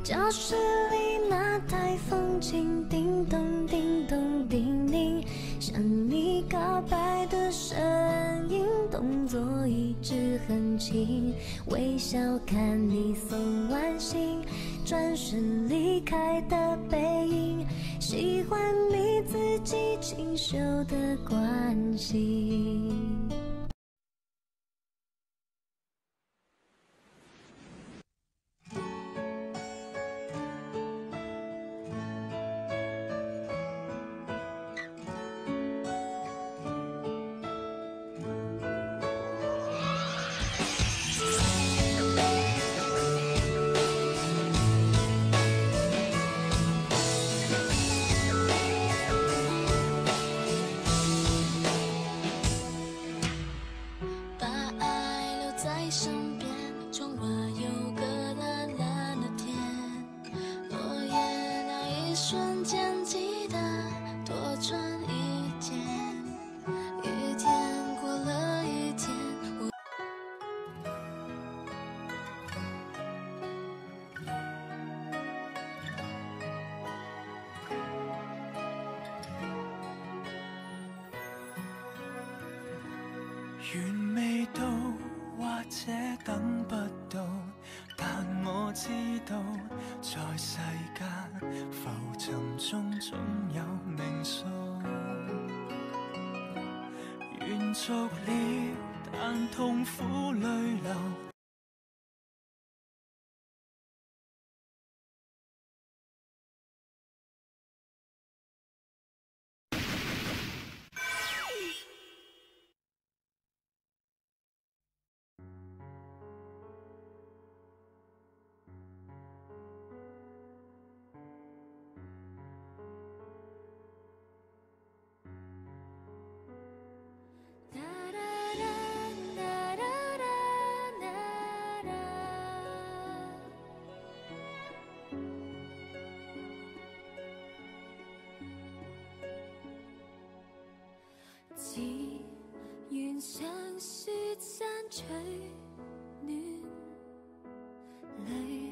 教室里那台风琴叮咚叮咚叮咛，向你告白的声音，动作一直很轻，微笑看你送完信，转身离开的背影，喜欢你自己清秀的关心。緣未到，或者等不到，但我知道，在世間浮沉中總有命數。緣逐了，但痛苦淚流。只願上雪山取暖，淚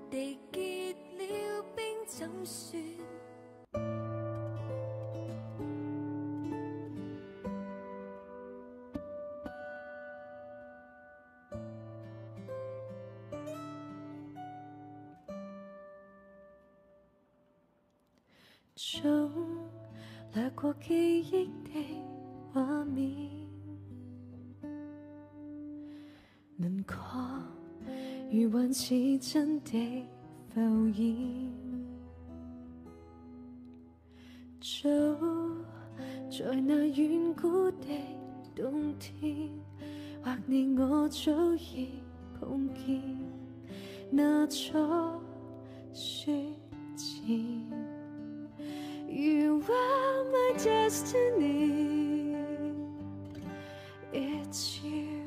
滴結了冰怎算？總掠過記憶的畫面，輪廓如幻似真的浮現，早在那遠古的冬天，或你我早已碰見那座雪前。You are my destiny, it's you。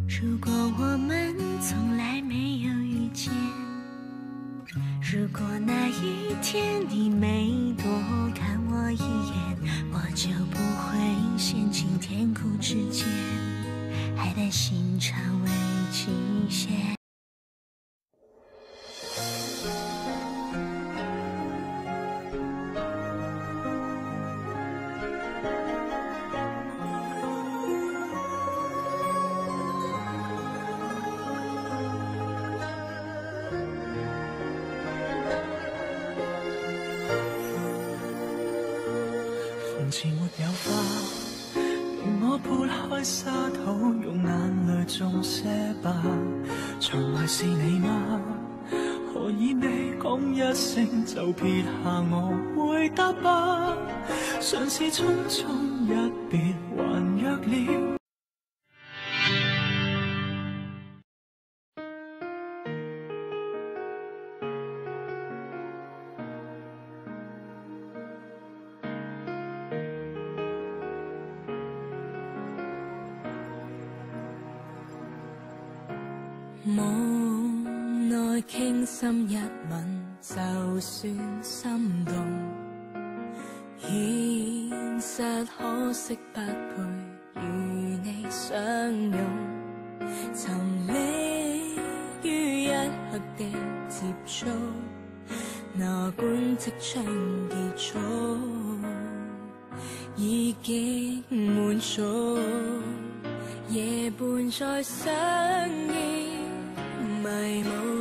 如果我們從來沒有遇見，如果那一天你沒多看我一眼，我就不會陷進甜苦之間，愛的心腸為極限。前沒有花，容我撥開沙土，用眼淚種些吧。藏來是你嗎？何以未講一聲就撇下我回答吧？嘗試匆匆一別還約了。夢內傾心一吻，就算心動。現實可惜不配與你相擁，沉溺於一刻的接觸，哪管即將結束，已經滿足。夜半再相依，迷霧